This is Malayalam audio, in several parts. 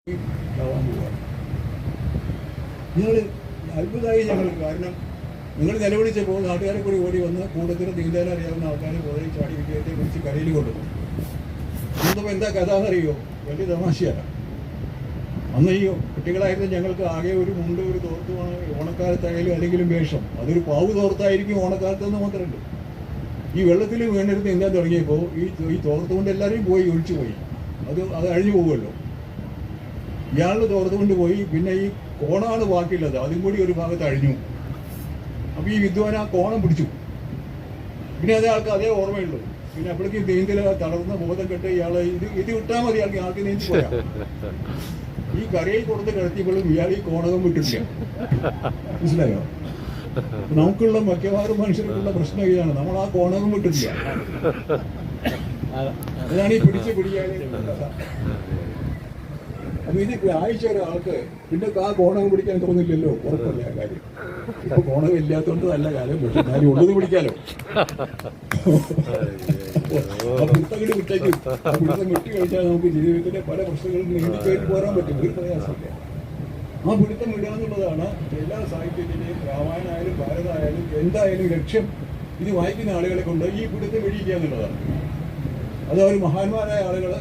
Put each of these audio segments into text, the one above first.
ഉണ്ടാവാൻ പോവുകയാണ്. നിങ്ങൾ അത്ഭുതമായി ഞങ്ങൾക്ക്. കാരണം നിങ്ങൾ നിലവിളിച്ചപ്പോൾ നാട്ടുകാരെ കൂടി ഓടി വന്ന് കൂട്ടത്തിന് നീന്താൻ അറിയാവുന്ന ആൾക്കാരെ പോയി ചാടി വിജയത്തെ പിടിച്ച് കരയിൽ കൊണ്ടുപോകും. കൊണ്ടുപോകുമ്പോൾ എന്താ കഥ എന്നറിയോ? വലിയ തമാശയാണ്. അന്ന് ഈ കുട്ടികളായിരുന്നു ഞങ്ങൾക്ക് ആകെ ഒരു മുണ്ട് ഒരു തോർത്തുമാണ് ഓണക്കാലത്തായാലും അല്ലെങ്കിലും വേഷം. അതൊരു പാവ് തോർത്തായിരിക്കും ഓണക്കാലത്തെന്ന് മാത്രമല്ല. ഈ വെള്ളത്തിൽ വീണെടുത്ത് നീന്താൻ തുടങ്ങിയപ്പോൾ ഈ തോർത്തുകൊണ്ട് എല്ലാവരെയും പോയി ഒഴിച്ചു പോയി. അത് അഴിഞ്ഞു പോകുമല്ലോ. ഇയാളുടെ തോർത്തുകൊണ്ട് പോയി. പിന്നെ ഈ കോണാണ് ബാക്കിയുള്ളത്, അതും കൂടി ഒരു ഭാഗത്ത് അഴിഞ്ഞു. അപ്പോൾ ഈ വിദ്വാൻ ആ കോണം പിടിച്ചു. പിന്നെ അതേ ആൾക്ക് അതേ ഓർമ്മയുള്ളൂ. പിന്നെ അപ്പോഴേക്കും നീന്തൽ തളർന്ന ബോധം കെട്ട് ഇയാളെ ഇത് വിട്ടാൽ മതി, ആൾക്ക് നീന്തി പോയാൽ. ഈ കരയിൽ കൊടുത്ത് കിടത്തിയപ്പോഴും ഇയാൾ ഈ കോണകം വിട്ടിട്ടില്ല. മനസ്സിലായോ? നമുക്കുള്ള മിക്കവാറും മനുഷ്യർക്കുള്ള പ്രശ്നം ഇതാണ്, നമ്മൾ ആ കോണകം വിട്ടിട്ടില്ല. അതാണ് ഈ പിടിക്കാതെ. അപ്പൊ ഇത് വായിച്ച ഒരാൾക്ക് പിന്നെ ആ കോണകം പിടിക്കാൻ തോന്നില്ലല്ലോ. ഉറപ്പല്ല ആ കാര്യം. ഇപ്പൊ കോണകം ഇല്ലാത്തതുകൊണ്ട് നല്ല കാലം, പക്ഷെ എന്നാലും ഉള്ളത് പിടിക്കാലോ. ആ പിടുത്തങ്ങോട്ട് വിട്ടേക്കും. ആ പിടുത്തം വിട്ടു കഴിച്ചാൽ നമുക്ക് ജീവിതത്തിലെ പല പ്രശ്നങ്ങളും നീന്തിക്കയറ്റി പോരാൻ പറ്റും. ഒരു പ്രയാസമില്ല. ആ പിടുത്തം വിടുക എന്നുള്ളതാണ് എല്ലാ സാഹിത്യത്തിന്റെയും, രാമായണമായാലും ഭാരതമായാലും എന്തായാലും ലക്ഷ്യം. ഇത് വായിക്കുന്ന ആളുകളെ കൊണ്ട് ഈ പിടുത്തം വിടിയിക്കുക എന്നുള്ളതാണ്. അത് അവർ മഹാന്മാരായ ആളുകൾ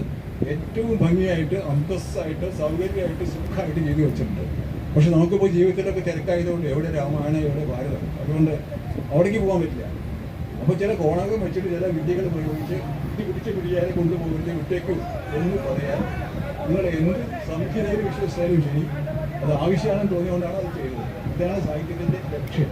ഏറ്റവും ഭംഗിയായിട്ട് അന്തസ്സായിട്ട് സൗകര്യമായിട്ട് സുഖമായിട്ട് ചെയ്തു വെച്ചിട്ടുണ്ട്. പക്ഷെ നമുക്കിപ്പോൾ ജീവിതത്തിലൊക്കെ തിരക്കായതുകൊണ്ട് എവിടെ രാമായണം എവിടെ ഭാരതം, അതുകൊണ്ട് അവിടേക്ക് പോകാൻ പറ്റില്ല. അപ്പോൾ ചില കോണകം വെച്ചിട്ട് ചില വിദ്യകൾ പ്രയോഗിച്ച് ഇത് പിടിച്ച് പിടിയാതെ കൊണ്ടുപോകരുത്, വിട്ടേക്കും എന്ന് പറയാൻ നിങ്ങൾ എന്ത് സംഖ്യയിൽ വിശ്വസിച്ചാലും ശരി, അത് ആവശ്യമാണെന്ന് തോന്നിയുകൊണ്ടാണ് അത് ചെയ്തത്. ഇതാണ് സാഹിത്യത്തിൻ്റെ ലക്ഷ്യം.